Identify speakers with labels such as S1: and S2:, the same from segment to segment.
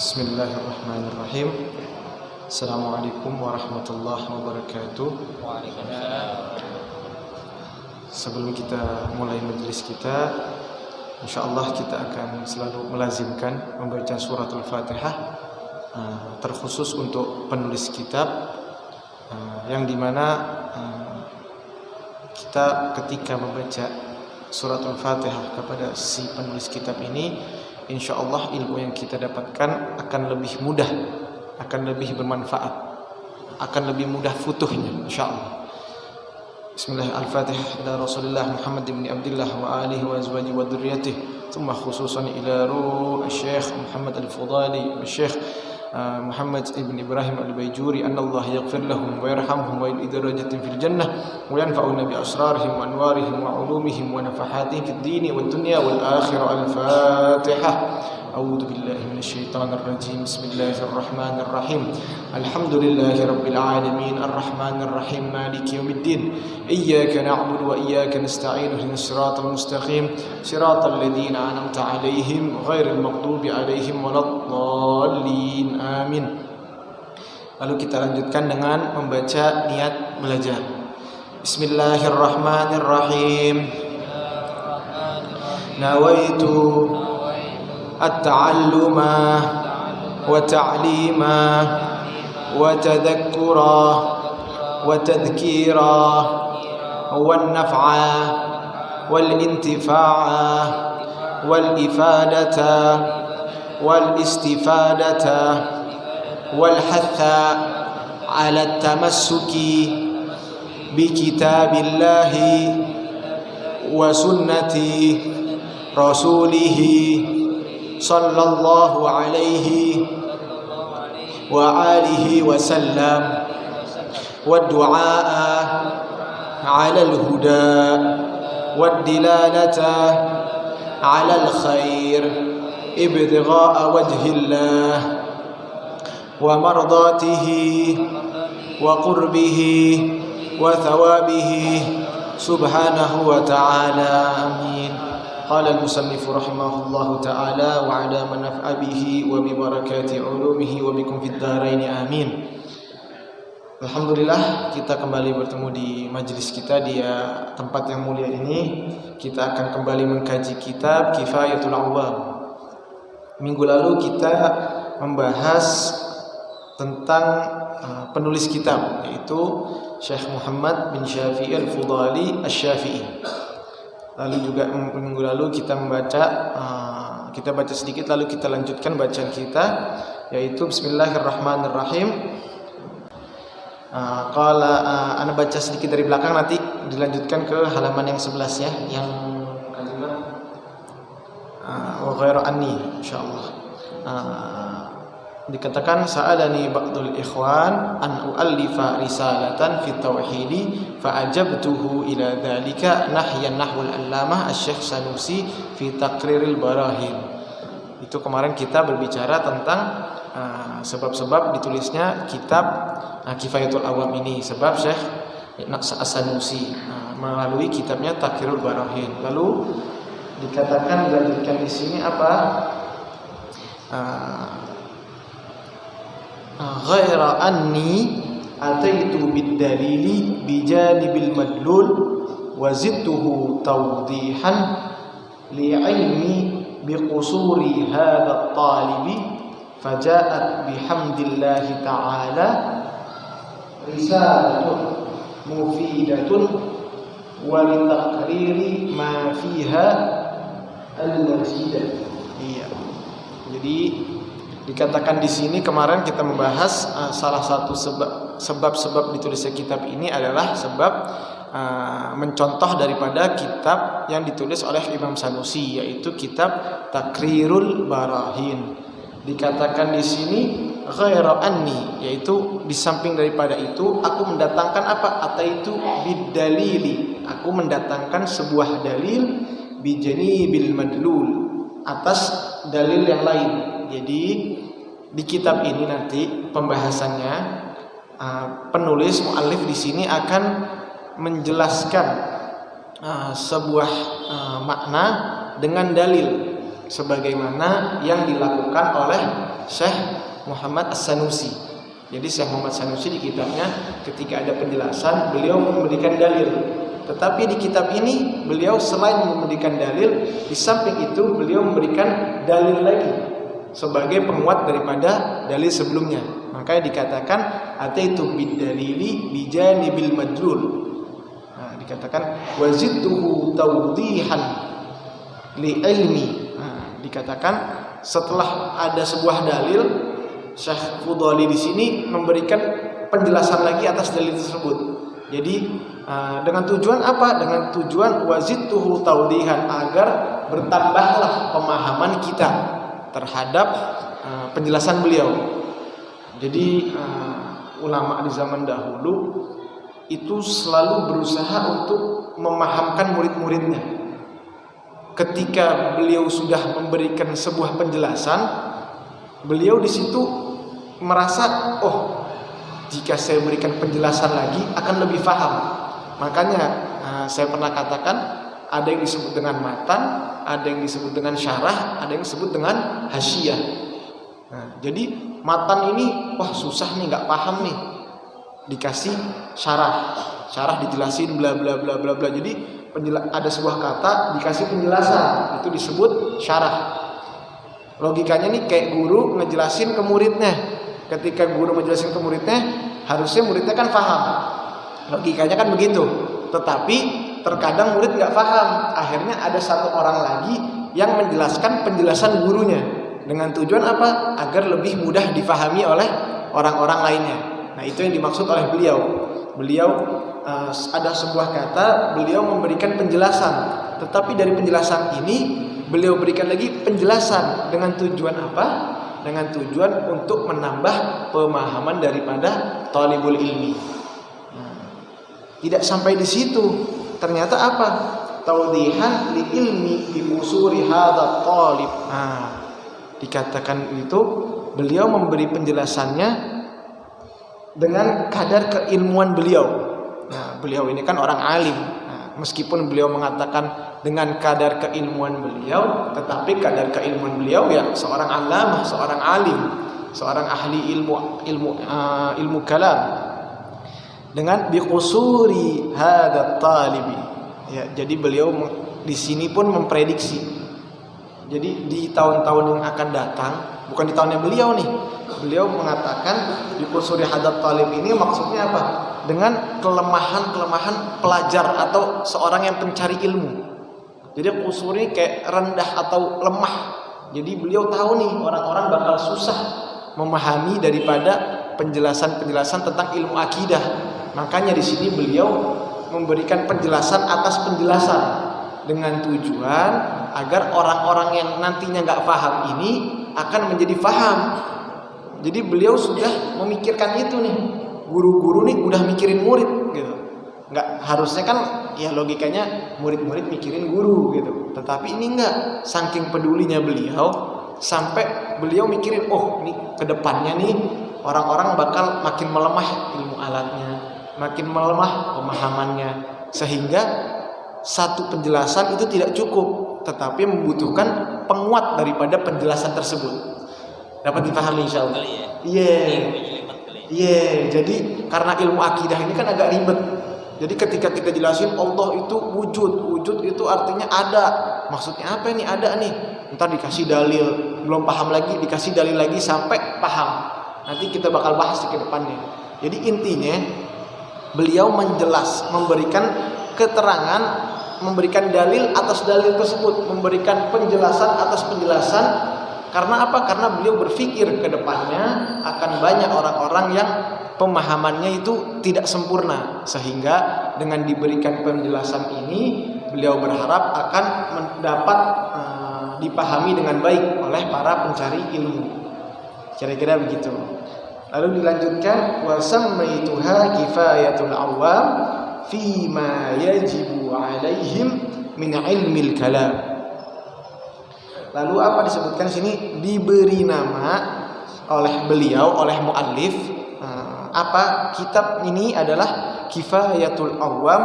S1: Bismillahirrahmanirrahim. Assalamualaikum warahmatullahi wabarakatuh. Sebelum kita mulai majelis kita, insyaallah kita akan selalu melazimkan membaca suratul Fatihah, terkhusus untuk penulis kitab, yang dimana kita ketika membaca suratul Fatihah kepada si penulis kitab ini, insyaallah ilmu yang kita dapatkan akan lebih mudah, akan lebih bermanfaat, akan lebih mudah futuhnya insyaallah. Bismillah, al-Fatihah ila Rasulullah Muhammad ibn Abdullah wa alihi wa azwaji wa dhurriyyatihi, thumma khususan ila ruh Syekh Muhammad Al-Fudali wa Syekh Muhammad ibn Ibrahim Al-Bayjuri, annallaha yaghfir lahum wa yarhamhum wa yulid darajatin fil jannah wa yanfa'una bi asrarihim wa anwarihim wa ulumihim wa nafahatihim fid dini wad dunya wal akhirah. Al-Fatihah. A'udzu billahi minasyaitonir rajim. Bismillahirrahmanirrahim. Alhamdulillahi rabbil alamin arrahmanir rahim maliki yaumiddin. Iyyaka na'budu wa iyyaka nasta'in. Ihdinas siratal mustaqim siratal ladzina an'amta 'alaihim ghairil maghdubi 'alaihim waladdallin. Amin. Lalu kita lanjutkan dengan membaca niat belajar. Bismillahirrahmanirrahim. Nawaitu at-ta'alluma wa ta'lima wa tadhakkura wa tadhkira wan naf'a wal intifa'a wal ifadata wal istifadata wal hatha 'ala at-tamassuki bi kitabillahi wa sunnati rasulihi sallallahu alaihi wa alihi wa sallam wa du'a 'ala al-huda wa dilalata 'ala al-khair ibtigha'a wajhillah wa mardatihi wa qurbihi wa thawabihi subhanahu wa ta'ala. Amin. Qala al-musannif rahimahullahu ta'ala wa 'ala man naf'a bihi wa bi barakati 'ulumihi wa bikum fid dharain. Amin. Alhamdulillah, kita kembali bertemu di majelis kita di tempat yang mulia ini. Kita akan kembali mengkaji kitab Kifayatul Awam. Minggu lalu kita membahas tentang penulis kitab, yaitu Syekh Muhammad bin Syafi'i Al-Fudali Asy-Syafi'i. Lalu juga minggu lalu kita kita baca sedikit, lalu kita lanjutkan bacaan kita, yaitu Bismillahirrahmanirrahim. Ana baca sedikit dari belakang, nanti dilanjutkan ke halaman yang 11 ya, yang kalimat wa ghairu anni insyaallah. Dikatakan sa'alani ba'dul ikhwan an u'allifa risalatan fi tauhidi fa ajabtuhu ila dzalika nahyan nahwul allamah asy-syekh Sanusi fi taqriril barahin. Itu kemarin kita berbicara tentang sebab-sebab ditulisnya kitab Kifayatul Awam ini, sebab Syekh As-Sanusi melalui kitabnya Taqrirul Barahin. Lalu dikatakan, dilanjutkan di sini apa? Ghaira anni ataitu bid-dalili bijanibil madlul wa zidtuhu tawdihan li'ilmi biqusuri hadha at-talibi faja'at bihamdillahi ta'ala risalatun mufidatun wa litaqriri ma fiha al-mazidah. Iya. Jadi dikatakan di sini, kemarin kita membahas salah satu sebab ditulisnya kitab ini adalah sebab mencontoh daripada kitab yang ditulis oleh Imam Sanusi, yaitu kitab Taqrirul Barahin. Dikatakan di sini ghaira anni, yaitu di samping daripada itu aku mendatangkan apa? Ataitu bid-dalili, aku mendatangkan sebuah dalil bijanibil madlul, atas dalil yang lain. Jadi di kitab ini nanti pembahasannya, penulis muallif di sini akan menjelaskan sebuah makna dengan dalil sebagaimana yang dilakukan oleh Syekh Muhammad As-Sanusi. Jadi Syekh Muhammad Sanusi di kitabnya ketika ada penjelasan beliau memberikan dalil. Tetapi di kitab ini beliau selain memberikan dalil, di samping itu beliau memberikan dalil lagi sebagai penguat daripada dalil sebelumnya. Makanya dikatakan ataitu bid-dalili bijanibil madlul. Nah, dikatakan wazidtuhu tawdihan li ilmi. Nah, dikatakan setelah ada sebuah dalil, Syekh Fudhali di sini memberikan penjelasan lagi atas dalil tersebut. Jadi dengan tujuan apa? Dengan tujuan wazidtuhu tawdihan, agar bertambahlah pemahaman kita terhadap penjelasan beliau. Jadi ulama di zaman dahulu itu selalu berusaha untuk memahamkan murid-muridnya. Ketika beliau sudah memberikan sebuah penjelasan, beliau di situ merasa, oh, jika saya berikan penjelasan lagi akan lebih paham. Makanya saya pernah katakan ada yang disebut dengan matan, ada yang disebut dengan syarah, ada yang disebut dengan hasyiyah. Nah, jadi matan ini wah susah nih, nggak paham nih, dikasih syarah dijelasin bla bla bla bla bla. Jadi ada sebuah kata dikasih penjelasan, itu disebut syarah. Logikanya nih kayak guru ngejelasin ke muridnya. Ketika guru ngejelasin ke muridnya, harusnya muridnya kan paham. Logikanya kan begitu. Tetapi terkadang murid nggak paham. Akhirnya ada satu orang lagi yang menjelaskan penjelasan gurunya. Dengan tujuan apa? Agar lebih mudah difahami oleh orang-orang lainnya. Nah, itu yang dimaksud oleh beliau. Beliau ada sebuah kata, beliau memberikan penjelasan. Tetapi dari penjelasan ini beliau berikan lagi penjelasan dengan tujuan apa? Dengan tujuan untuk menambah pemahaman daripada thalibul ilmi. Tidak sampai di situ, ternyata apa? Tawdihan li ilmi bi usuri hadza talib. Nah, dikatakan itu beliau memberi penjelasannya dengan kadar keilmuan beliau. Nah, beliau ini kan orang alim. Nah, meskipun beliau mengatakan dengan kadar keilmuan beliau, tetapi kadar keilmuan beliau ya seorang alamah, seorang alim, seorang ahli ilmu kalam. Dengan biqusuri hadza talibi. Ya, jadi beliau di sini pun memprediksi. Jadi di tahun-tahun yang akan datang, bukan di tahunnya beliau nih. Beliau mengatakan biqusuri hadza talib ini maksudnya apa? Dengan kelemahan-kelemahan pelajar atau seorang yang pencari ilmu. Jadi qusuri kayak rendah atau lemah. Jadi beliau tahu nih orang-orang bakal susah memahami daripada penjelasan-penjelasan tentang ilmu akidah. Makanya di sini beliau memberikan penjelasan atas penjelasan dengan tujuan agar orang-orang yang nantinya nggak paham ini akan menjadi paham. Jadi beliau sudah memikirkan itu nih. Guru-guru nih udah mikirin murid gitu. Nggak harusnya kan ya logikanya murid-murid mikirin guru gitu. Tetapi ini enggak, saking pedulinya beliau sampai beliau mikirin, oh nih kedepannya nih orang-orang bakal makin melemah ilmu alatnya, makin melemah pemahamannya, sehingga satu penjelasan itu tidak cukup, tetapi membutuhkan penguat daripada penjelasan tersebut. Dapat dipahami insyaallah. Iya. Jadi karena ilmu akidah ini kan agak ribet. Jadi ketika kita jelasin Allah itu wujud itu artinya ada. Maksudnya apa ini ada nih? Ntar dikasih dalil, belum paham lagi, dikasih dalil lagi sampai paham. Nanti kita bakal bahas di kedepannya. Jadi intinya beliau memberikan keterangan, memberikan dalil atas dalil tersebut, memberikan penjelasan atas penjelasan. Karena apa? Karena beliau berpikir ke depannya akan banyak orang-orang yang pemahamannya itu tidak sempurna, sehingga dengan diberikan penjelasan ini beliau berharap akan mendapat dipahami dengan baik oleh para pencari ilmu. Kira-kira begitu. Lalu dilanjutkan wa sammaituha kifayatul awam fi ma yajibu alaihim min ilmil kalam. Lalu apa disebutkan sini? Diberi nama oleh beliau, oleh muallif, apa kitab ini adalah Kifayatul Awam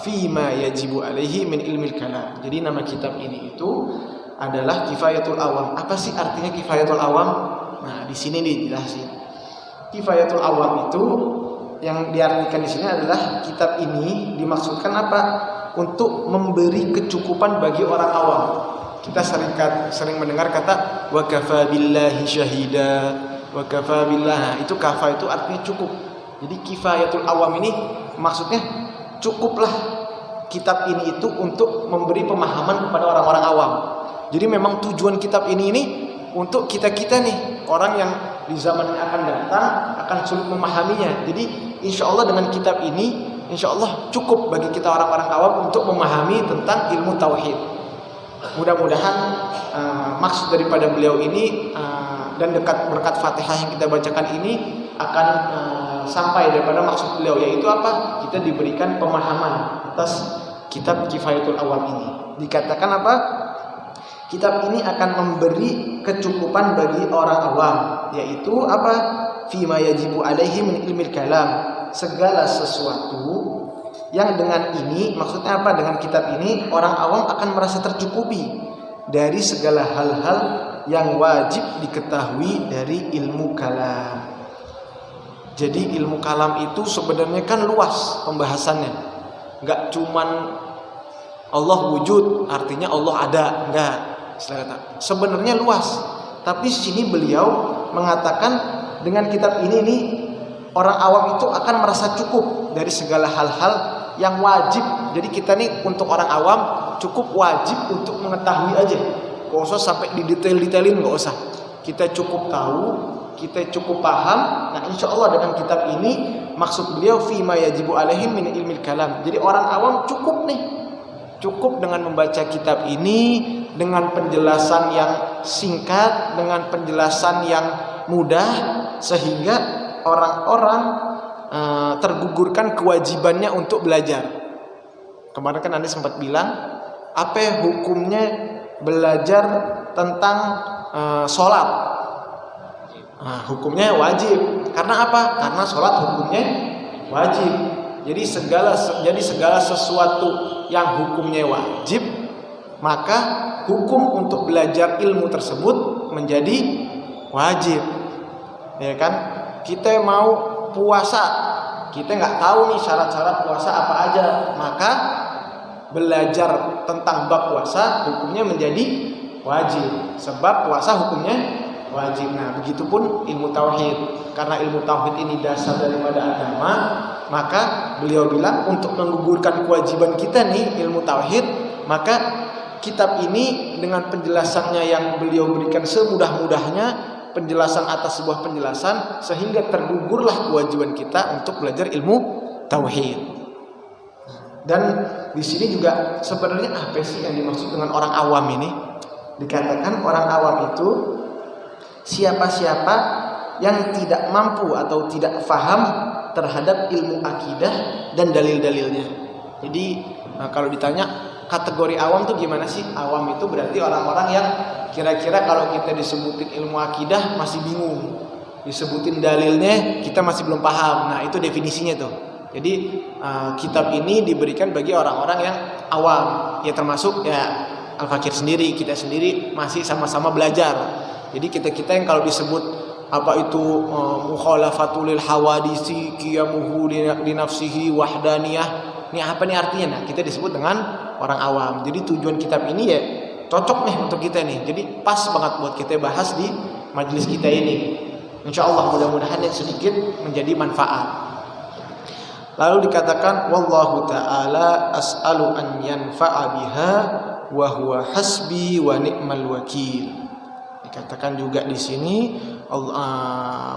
S1: fi ma yajibu alaihi min ilmil kalam. Jadi nama kitab ini itu adalah Kifayatul Awam. Apa sih artinya Kifayatul Awam? Nah, di sini dijelasin. Kifayatul awam itu yang diartikan di sini adalah kitab ini dimaksudkan apa? Untuk memberi kecukupan bagi orang awam. Kita sering mendengar kata wa kafa billahi syahida, wa kafa billah. Nah, itu kafa itu artinya cukup. Jadi kifayatul awam ini maksudnya cukuplah kitab ini itu untuk memberi pemahaman kepada orang-orang awam. Jadi memang tujuan kitab ini untuk kita-kita nih, orang yang di zaman yang akan datang akan sulit memahaminya. Jadi insya Allah dengan kitab ini insya Allah cukup bagi kita orang-orang awam untuk memahami tentang ilmu tauhid. Mudah-mudahan maksud daripada beliau ini dan berkat Fatihah yang kita bacakan ini akan sampai daripada maksud beliau, yaitu apa? Kita diberikan pemahaman atas kitab Kifayatul Awam ini. Dikatakan apa? Kitab ini akan memberi kecukupan bagi orang awam, yaitu apa? Fima yajibu alaihi min ilmil kalam, segala sesuatu yang dengan ini, maksudnya apa? Dengan kitab ini orang awam akan merasa tercukupi dari segala hal-hal yang wajib diketahui dari ilmu kalam. Jadi ilmu kalam itu sebenarnya kan luas pembahasannya. Enggak cuman Allah wujud artinya Allah ada, enggak. Sebenarnya luas. Tapi sini beliau mengatakan dengan kitab ini nih orang awam itu akan merasa cukup dari segala hal-hal yang wajib. Jadi kita nih untuk orang awam cukup wajib untuk mengetahui aja. Gak usah sampai didetail-detailin, gak usah. Kita cukup tahu, kita cukup paham. Nah insya Allah dengan kitab ini maksud beliau fima yajibu alaihim min ilmil kalam. Jadi orang awam cukup nih, cukup dengan membaca kitab ini dengan penjelasan yang singkat, dengan penjelasan yang mudah, sehingga orang-orang tergugurkan kewajibannya untuk belajar. Kemarin kan Anda sempat bilang apa hukumnya belajar tentang sholat. Nah, hukumnya wajib. Karena apa? Karena sholat hukumnya wajib. Jadi segala sesuatu yang hukumnya wajib, maka hukum untuk belajar ilmu tersebut menjadi wajib. Ya kan? Kita mau puasa, kita nggak tahu nih syarat-syarat puasa apa aja, maka belajar tentang bab puasa hukumnya menjadi wajib. Sebab puasa hukumnya wajib. Nah, begitupun ilmu tauhid. Karena ilmu tauhid ini dasar daripada agama, maka beliau bilang untuk menggugurkan kewajiban kita nih ilmu tauhid, maka kitab ini dengan penjelasannya yang beliau berikan semudah-mudahnya, penjelasan atas sebuah penjelasan, sehingga tergugurlah kewajiban kita untuk belajar ilmu tauhid. Dan di sini juga sebenarnya apa sih yang dimaksud dengan orang awam ini? Dikatakan orang awam itu siapa-siapa yang tidak mampu atau tidak faham terhadap ilmu akidah dan dalil-dalilnya. Jadi kalau ditanya kategori awam itu gimana sih? Awam itu berarti orang-orang yang kira-kira kalau kita disebutin ilmu akidah masih bingung, disebutin dalilnya kita masih belum paham. Nah itu definisinya tuh. Jadi kitab ini diberikan bagi orang-orang yang awam, ya termasuk ya Al-Fakir sendiri, kita sendiri masih sama-sama belajar. Jadi kita yang kalau disebut apa itu mukhalafatul hawadisi qiyamuhu li nafsihi wahdaniyah, ini apa nih artinya? Nah kita disebut dengan orang awam. Jadi tujuan kitab ini ya cocok nih untuk kita nih. Jadi pas banget buat kita bahas di majelis kita ini. Insya Allah mudah-mudahan yang sedikit menjadi manfaat. Lalu dikatakan wallahu ta'ala as'alu an yanfa'a biha wa huwa hasbi wa ni'mal wakil. Dikatakan juga di sini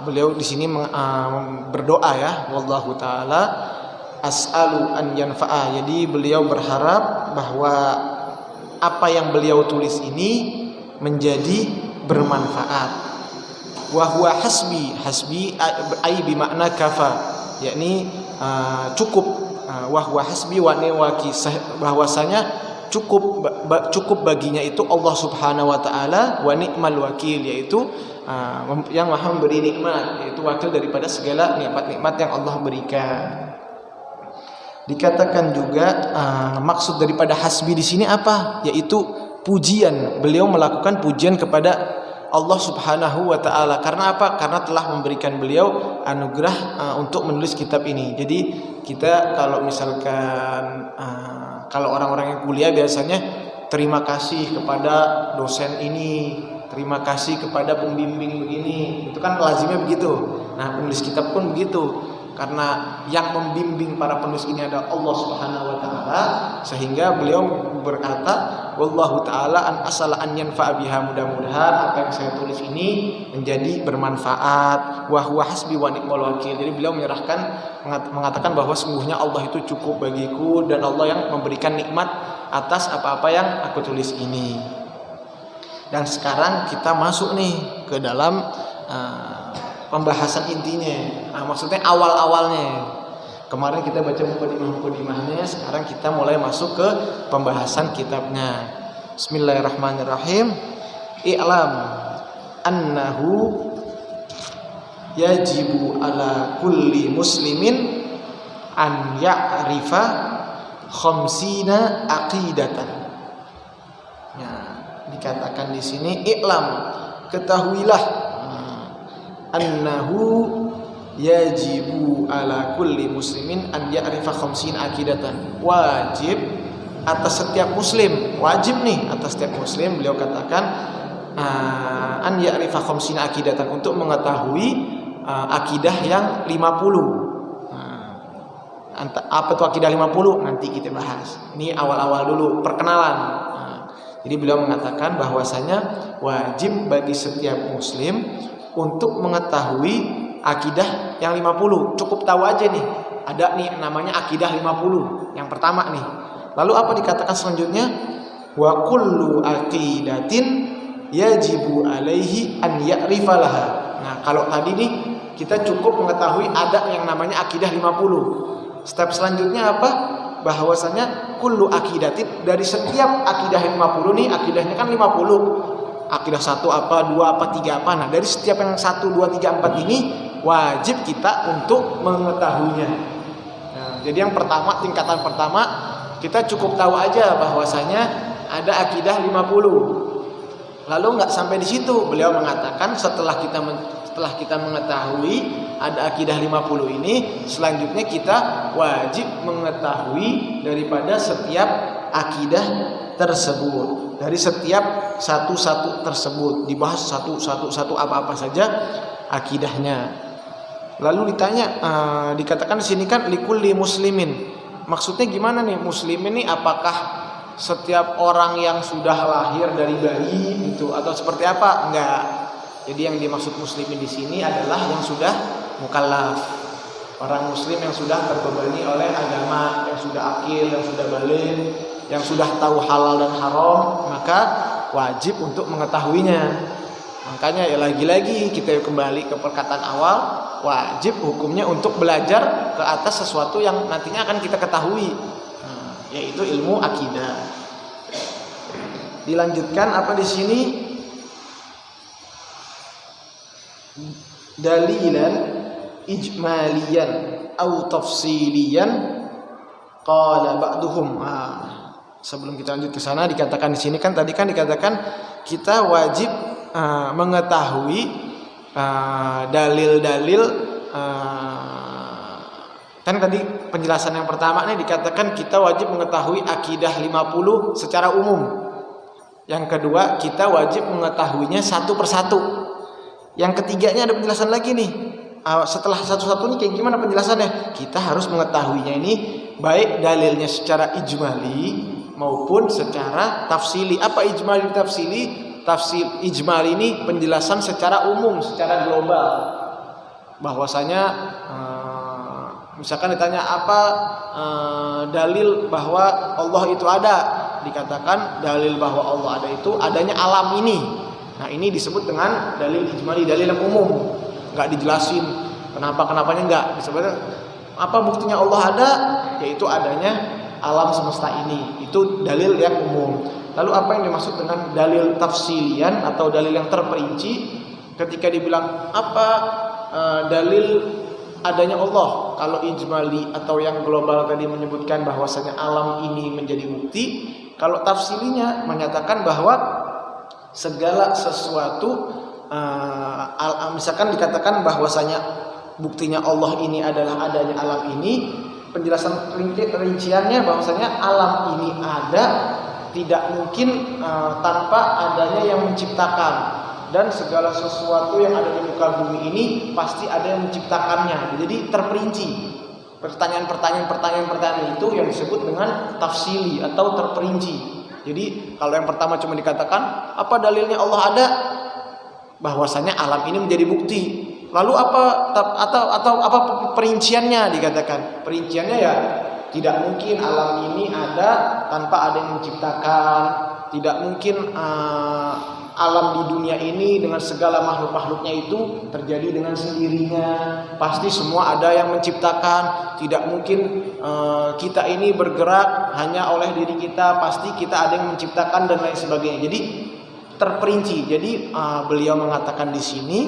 S1: beliau di sini berdoa ya, wallahu ta'ala as'alu an yanfa'a. Jadi beliau berharap bahwa apa yang beliau tulis ini menjadi bermanfaat. Wa huwa hasbi, hasbi ai bi makna kafa, yakni cukup. Wa huwa hasbi wa niwaki, bahwasanya cukup baginya itu Allah Subhanahu wa taala, wa ni'mal wakil, yaitu yang Maha memberi nikmat, yaitu wakil daripada segala nikmat-nikmat yang Allah berikan. Dikatakan juga maksud daripada hasbi di sini apa? Yaitu pujian. Beliau melakukan pujian kepada Allah Subhanahu wa taala. Karena apa? Karena telah memberikan beliau anugerah untuk menulis kitab ini. Jadi kita kalau misalkan kalau orang-orang yang kuliah biasanya terima kasih kepada dosen ini, terima kasih kepada pembimbing begini. Itu kan lazimnya begitu. Nah, penulis kitab pun begitu. Karena yang membimbing para penulis ini adalah Allah Subhanahu wa taala, sehingga beliau berkata, wallahu taala an asala an yanfa'a biha, mudah-mudahan apa yang saya tulis ini menjadi bermanfaat, wa huwa hasbi wa ni'mal wakil. Jadi beliau mengatakan bahwa sungguhnya Allah itu cukup bagiku dan Allah yang memberikan nikmat atas apa-apa yang aku tulis ini. Dan sekarang kita masuk nih ke dalam pembahasan intinya. Maksudnya awal-awalnya. Kemarin kita baca mukadimahnya, sekarang kita mulai masuk ke pembahasan kitabnya. Bismillahirrahmanirrahim. I'lam annahu yajibu ala kulli muslimin an ya'rifa khamsina aqidatan. Ya, dikatakan di sini i'lam, ketahuilah, annahu yajibu ala kulli muslimin an ya'rifa khamsin aqidatan. Wajib atas setiap muslim, wajib nih atas setiap muslim, beliau katakan an ya'rifa khamsin aqidatan, untuk mengetahui akidah yang 50. Apa itu akidah 50? Nanti kita bahas. Ini awal-awal dulu, perkenalan. Jadi beliau mengatakan bahwasanya wajib bagi setiap muslim untuk mengetahui akidah yang 50. Cukup tahu aja nih, ada nih namanya akidah 50. Yang pertama nih. Lalu apa dikatakan selanjutnya? Wa kullu aqidatin yajibu alaihi an ya'rifa laha. Nah, kalau tadi nih kita cukup mengetahui ada yang namanya akidah 50. Step selanjutnya apa? Bahwasanya kullu aqidatin, dari setiap akidah 50 nih, akidahnya kan 50. Akidah 1 apa, 2 apa, 3 apa. Nah, dari setiap yang 1, 2, 3, 4 ini wajib kita untuk mengetahuinya. Nah, jadi yang pertama, tingkatan pertama, kita cukup tahu aja bahwasanya ada akidah 50. Lalu nggak sampai di situ, beliau mengatakan setelah kita mengetahui ada akidah 50 ini, selanjutnya kita wajib mengetahui daripada setiap akidah tersebut. Dari setiap satu-satu tersebut dibahas satu-satu apa-apa saja akidahnya. Lalu ditanya, dikatakan di sini kan likulli muslimin. Maksudnya gimana nih muslimin ini? Apakah setiap orang yang sudah lahir dari bayi itu atau seperti apa? Enggak. Jadi yang dimaksud muslimin di sini adalah yang sudah mukallaf. Orang muslim yang sudah terbebani oleh agama, yang sudah akil, yang sudah baligh, yang sudah tahu halal dan haram, maka wajib untuk mengetahuinya. Makanya ya lagi-lagi kita kembali ke perkataan awal, wajib hukumnya untuk belajar ke atas sesuatu yang nantinya akan kita ketahui, yaitu ilmu akidah. Dilanjutkan apa di sini? Dalilan ijmaliyan atau tafsiliyan qala ba'duhum. Sebelum kita lanjut ke sana, dikatakan di sini kan tadi kan dikatakan kita wajib mengetahui dalil-dalil. Kan tadi penjelasan yang pertama nih dikatakan kita wajib mengetahui akidah 50 secara umum. Yang kedua, kita wajib mengetahuinya satu persatu. Yang ketiganya ada penjelasan lagi nih. Setelah satu-satu ini kayak gimana penjelasannya? Kita harus mengetahuinya ini baik dalilnya secara ijmali maupun secara tafsili. Apa ijmali tafsili? Tafsir ijmali ini penjelasan secara umum, secara global. Bahwasanya misalkan ditanya apa dalil bahwa Allah itu ada, dikatakan dalil bahwa Allah ada itu adanya alam ini. Nah, ini disebut dengan dalil ijmali, dalil yang umum. Enggak dijelasin kenapa-kenapanya, enggak. Disebutnya apa buktinya Allah ada? Yaitu adanya alam semesta ini. Itu dalil yang umum. Lalu apa yang dimaksud dengan dalil tafsilian atau dalil yang terperinci? Ketika dibilang apa dalil adanya Allah, kalau ijmali atau yang global tadi menyebutkan bahwasanya alam ini menjadi bukti, kalau tafsilinya menyatakan bahwa segala sesuatu misalkan dikatakan bahwasanya buktinya Allah ini adalah adanya alam ini, penjelasan rinciannya bahwasanya alam ini ada tidak mungkin tanpa adanya yang menciptakan, dan segala sesuatu yang ada di muka bumi ini pasti ada yang menciptakannya. Jadi terperinci pertanyaan-pertanyaan itu yang disebut dengan tafsili atau terperinci. Jadi kalau yang pertama cuma dikatakan apa dalilnya Allah ada, bahwasanya alam ini menjadi bukti. Lalu apa perinciannya dikatakan? Perinciannya ya tidak mungkin alam ini ada tanpa ada yang menciptakan. Tidak mungkin alam di dunia ini dengan segala makhluk-makhluknya itu terjadi dengan sendirinya. Pasti semua ada yang menciptakan. Tidak mungkin kita ini bergerak hanya oleh diri kita. Pasti kita ada yang menciptakan dan lain sebagainya. Jadi terperinci. Jadi beliau mengatakan di sini,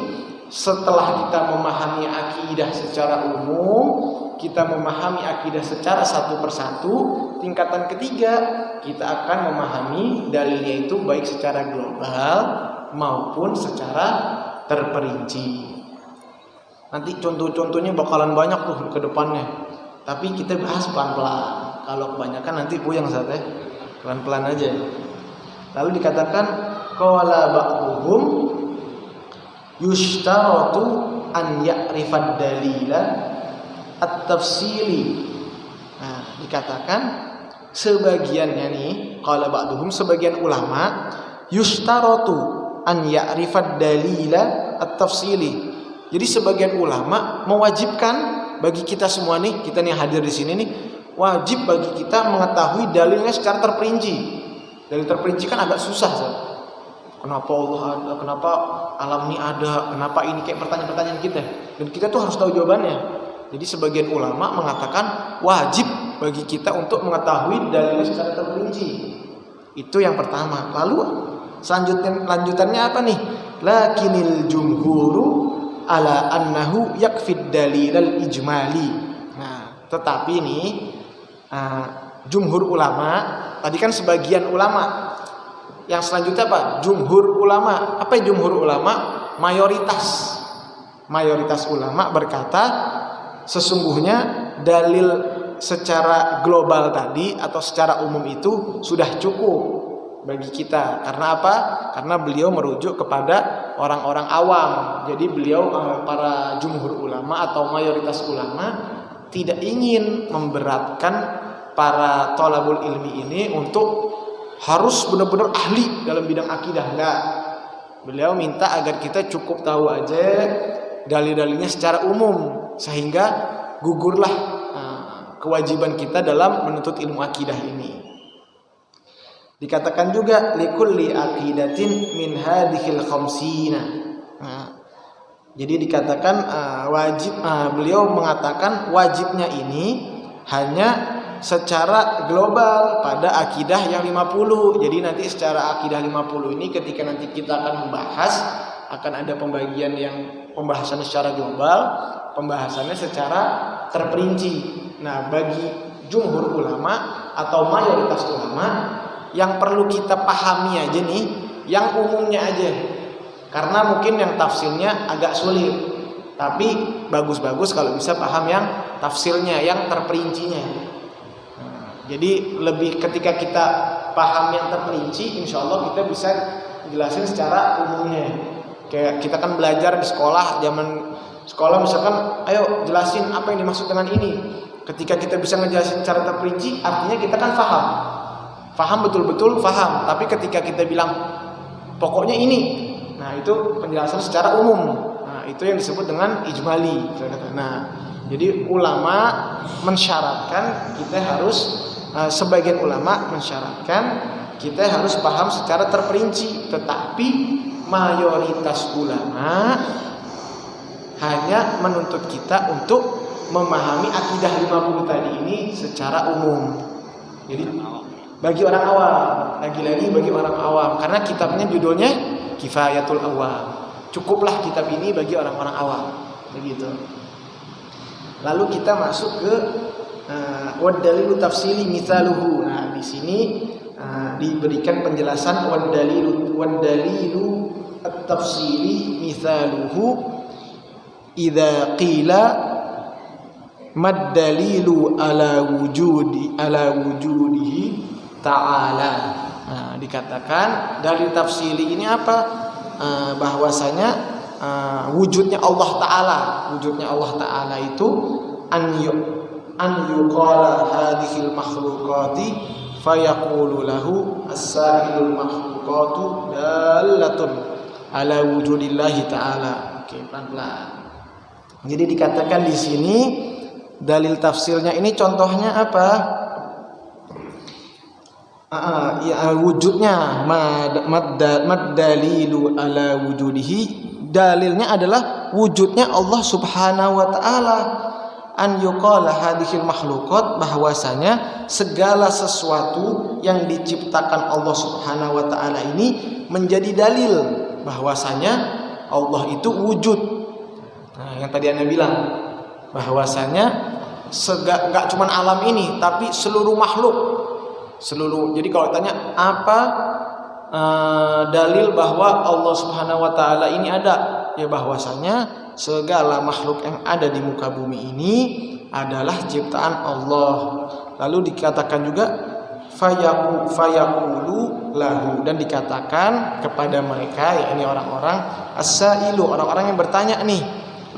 S1: setelah kita memahami akidah secara umum, kita memahami akidah secara satu persatu, tingkatan ketiga kita akan memahami dalilnya itu baik secara global maupun secara terperinci. Nanti contoh-contohnya bakalan banyak tuh ke depannya, tapi kita bahas pelan-pelan. Kalau kebanyakan nanti puyeng saatnya, pelan-pelan aja. Lalu dikatakan qala ba'dhum yushtaratu an ya'rifad dalila at-tafsili. Nah, dikatakan sebagiannya nih, qala ba'dhum, sebagian ulama, yushtaratu an ya'rifad dalila at-tafsili. Jadi sebagian ulama mewajibkan bagi kita semua nih, kita nih hadir di sini nih, wajib bagi kita mengetahui dalilnya secara terperinci. Dalil terperinci kan agak susah, so. Kenapa Allah ada, kenapa alam ini ada, kenapa ini, kayak pertanyaan-pertanyaan kita. Dan kita tuh harus tahu jawabannya. Jadi sebagian ulama mengatakan wajib bagi kita untuk mengetahui dalilnya secara terperinci. Itu yang pertama. Lalu lanjutannya apa nih? Lakinil jumhuru ala annahu yakfid dalilal ijmali. Nah, tetapi ini jumhur ulama, tadi kan sebagian ulama. Yang selanjutnya apa? Jumhur ulama. Apa jumhur ulama? Mayoritas. Mayoritas ulama berkata sesungguhnya dalil secara global tadi atau secara umum itu sudah cukup bagi kita. Karena apa? Karena beliau merujuk kepada orang-orang awam. Jadi beliau para jumhur ulama atau mayoritas ulama tidak ingin memberatkan para thalabul ilmi ini untuk harus benar-benar ahli dalam bidang akidah. Enggak. Beliau minta agar kita cukup tahu aja dalil-dalilnya secara umum, sehingga gugurlah kewajiban kita dalam menuntut ilmu akidah ini. Dikatakan juga likulli aqidatin min hadhil khamsina. Jadi dikatakan wajib, beliau mengatakan wajibnya ini hanya secara global pada akidah yang 50. Jadi nanti secara akidah 50 ini ketika nanti kita akan membahas, akan ada pembagian yang pembahasannya secara global, pembahasannya secara terperinci. Nah, bagi jumhur ulama atau mayoritas ulama, yang perlu kita pahami aja nih, yang umumnya aja. Karena mungkin yang tafsirnya agak sulit, tapi bagus-bagus kalau bisa paham yang tafsirnya, yang terperincinya. Jadi lebih ketika kita paham yang terperinci, insya Allah kita bisa jelasin secara umumnya. Kayak kita kan belajar di sekolah, zaman sekolah misalkan, ayo jelasin apa yang dimaksud dengan ini. Ketika kita bisa ngejelasin secara terperinci, artinya kita kan paham betul-betul paham. Tapi ketika kita bilang pokoknya ini, nah itu penjelasan secara umum. Nah itu yang disebut dengan ijmali. Nah jadi ulama mensyaratkan kita harus sebagian ulama mensyaratkan kita harus paham secara terperinci, tetapi mayoritas ulama hanya menuntut kita untuk memahami akidah 50 tadi ini secara umum. Jadi bagi orang awam, lagi-lagi bagi orang awam, karena kitabnya judulnya Kifayatul Awam. Cukuplah kitab ini bagi orang-orang awam, begitu. Lalu kita masuk ke wad dalilu tafsili mithaluhu. Nah, di sini diberikan penjelasan wad dalilu at-tafsili mithaluhu idza qila mad dalilu ala wujudihi ta'ala. Nah, dikatakan dalil tafsili ini apa? Bahwasanya wujudnya Allah Ta'ala. Wujudnya Allah Ta'ala itu an yuqala hadhil makhluqati fayaqulu lahu as-sa'ilul makhluqatu dalatun ala wujudillahi ta'ala. Oke, pelan-pelan. Jadi dikatakan di sini dalil tafsirnya ini contohnya apa? Ya, wujudnya mad dalilu ala wujudihi, dalilnya adalah wujudnya Allah Subhanahu wa taala. An yuqala hadhil makhluqat, bahwasanya segala sesuatu yang diciptakan Allah Subhanahu wa taala ini menjadi dalil bahwasanya Allah itu wujud. Nah, yang tadi Anda bilang bahwasanya enggak cuma alam ini tapi seluruh makhluk. Jadi kalau tanya apa dalil bahwa Allah Subhanahu wa taala ini ada, ya bahwasanya segala makhluk yang ada di muka bumi ini adalah ciptaan Allah. Lalu dikatakan juga fayaqulu lahu, dan dikatakan kepada mereka, yakni orang-orang as-sailu, orang-orang yang bertanya nih,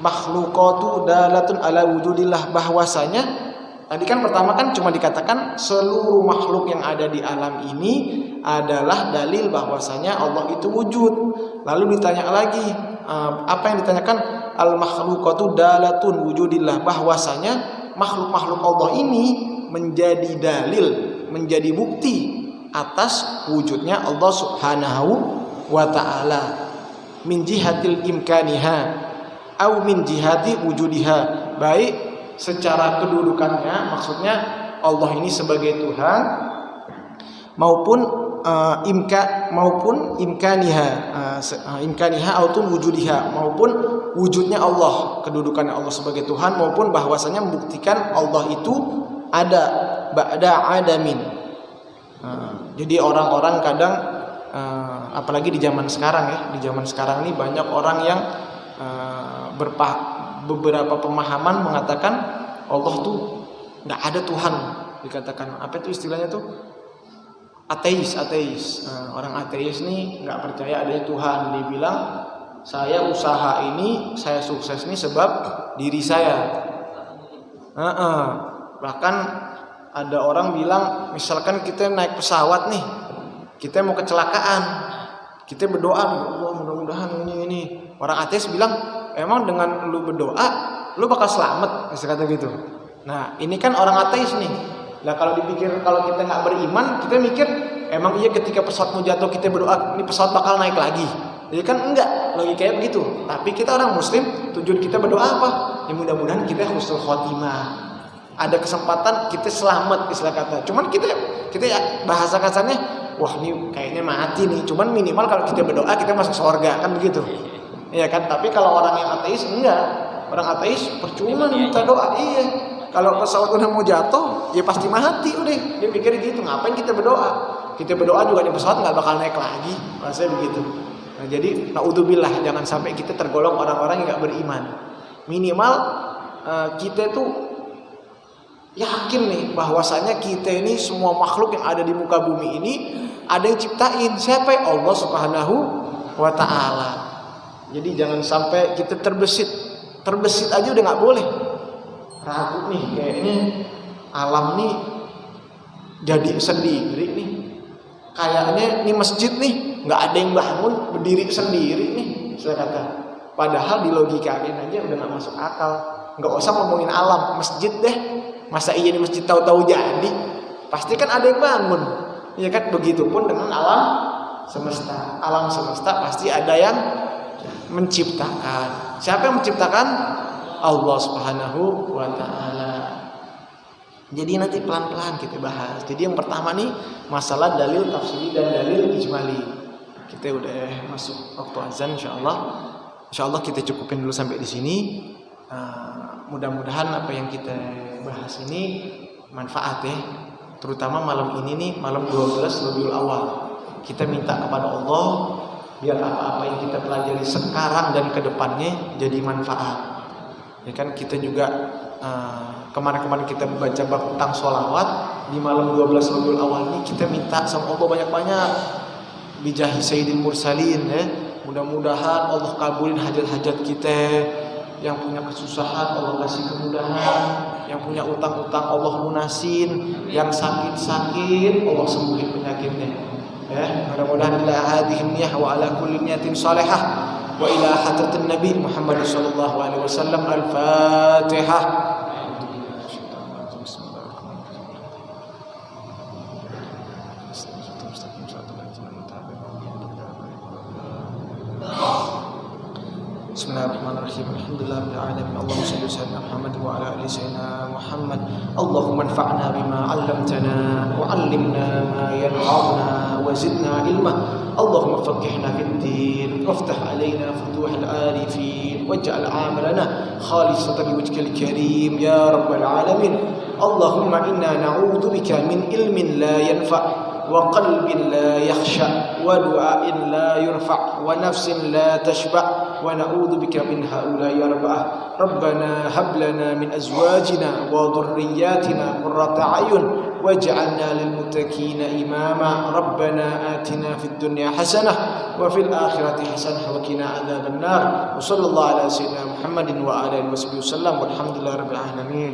S1: makhluqatu dalatun ala wujudillah, bahwasanya tadi kan pertama kan cuma dikatakan seluruh makhluk yang ada di alam ini adalah dalil bahwasanya Allah itu wujud. Lalu ditanya lagi, apa yang ditanyakan? Al makhluqatu dalatun wujudillah, bahwasanya makhluk-makhluk Allah ini menjadi dalil, menjadi bukti atas wujudnya Allah Subhanahu wa taala, min jihatil imkaniha au min jihati wujudiha, baik secara kedudukannya, maksudnya Allah ini sebagai Tuhan, maupun imkaniha autun wujudiha, maupun wujudnya Allah, kedudukannya Allah sebagai Tuhan, maupun bahwasanya membuktikan Allah itu ada ba'da adamin. Jadi orang-orang kadang apalagi di zaman sekarang ya, di zaman sekarang ini banyak orang yang beberapa pemahaman mengatakan Allah tuh nggak ada Tuhan, dikatakan apa itu istilahnya tuh ateis. Orang ateis nih nggak percaya adanya Tuhan. Dia bilang saya usaha ini, saya sukses nih sebab diri saya. Bahkan ada orang bilang, misalkan kita naik pesawat nih, kita mau kecelakaan, kita berdoa, ya Allah mudah-mudahan ini. Orang ateis bilang, emang dengan lu berdoa, lu bakal selamat, kata gitu. Nah, ini kan orang ateis nih. Nah, kalau dipikir, kalau kita nggak beriman, kita mikir, emang iya ketika pesawat mau jatuh kita berdoa, ini pesawat bakal naik lagi. Jadi kan enggak, logikanya begitu. Tapi kita orang Muslim, tujuan kita berdoa apa? Ya mudah-mudahan kita husnul khotimah, ada kesempatan kita selamat, istilah kata. Cuman kita ya bahasa kasarnya, wah ini kayaknya mati nih. Cuman minimal kalau kita berdoa kita masuk surga, kan begitu. Iya kan? Tapi kalau orang yang ateis enggak. Orang ateis percuma minta doa. Iya. Kalau pesawat udah mau jatuh, ya pasti mati udah. Dia pikir gitu, ngapain kita berdoa? Kita berdoa juga di pesawat nggak bakal naik lagi. Rasanya begitu. Nah, jadi naudzubillah, jangan sampai kita tergolong orang-orang yang nggak beriman. Minimal kita tuh yakin nih bahwasanya kita ini semua makhluk yang ada di muka bumi ini ada yang ciptain. Siapa? Allah Subhanahu wa taala. Jadi jangan sampai kita terbesit aja udah nggak boleh. Ragu nih, kayaknya alam nih jadi sendiri nih. Kayaknya nih masjid nih nggak ada yang bangun, berdiri sendiri nih, saya kata. Padahal di logikain aja udah nggak masuk akal. Nggak usah ngomongin alam, masjid deh. Masa iya nih masjid tahu-tahu jadi? Pasti kan ada yang bangun, ya kan? Begitupun dengan alam semesta. Alam semesta pasti ada yang menciptakan. Siapa yang menciptakan? Allah Subhanahu wa taala. Jadi nanti pelan-pelan kita bahas. Jadi yang pertama nih masalah dalil tafsiri dan dalil ijmali. Kita udah masuk waktu azan insyaallah. Insyaallah kita cukupin dulu sampai di sini. Mudah-mudahan apa yang kita bahas ini manfaat ya. Terutama malam ini nih, malam 12 Rabiul Awal. kita minta kepada Allah biar apa-apa yang kita pelajari sekarang dan kedepannya jadi manfaat. Ya kan, kita juga kemarin-kemarin kita baca bab tentang sholawat di malam 12 Rabiul Awal ini, kita minta sama Allah banyak-banyak bijahi sayyidil mursalin ya. Mudah-mudahan Allah kabulin hajat-hajat kita. Yang punya kesusahan Allah kasih kemudahan, yang punya utang-utang Allah lunasin, yang sakit-sakit Allah sembuhin penyakitnya. Ya, mudah-mudahan ila hadhihi niyyah wa ala kulli niyatin salihah wa ila hadratin Nabi Muhammad sallallahu alaihi wasallam. Al-Fatihah. Bismillahirrahmanirrahim. Alhamdulillahirabbil alamin. Allahumma shalli ala sayyidina Muhammad wa ala ali sayyidina Muhammad. Allahumma anfa'na bima 'allamtana wa 'allimna ma yanfa'una wa zidna ilma. Allahumma faqqihna fid din waftah 'alaina futuhal arifin waj'al 'amalana khalisatan liwajhikal karim ya rabbal alamin. Allahumma inna na'udzu bika min ilmin la yanfa' وقلب لا يخشع ودعاء لا يرفع ونفس لا تشبع ونعوذ بك من هؤلاء الأربعة. ربنا هب لنا من أزواجنا وذرياتنا قرة أعين واجعلنا للمتقين إماما. ربنا آتنا في الدنيا حسنة وفي الآخرة حسنة وقنا عذاب النار. وصلى الله على سيدنا محمد وعلى آله وصحبه وسلم والحمد لله رب العالمين.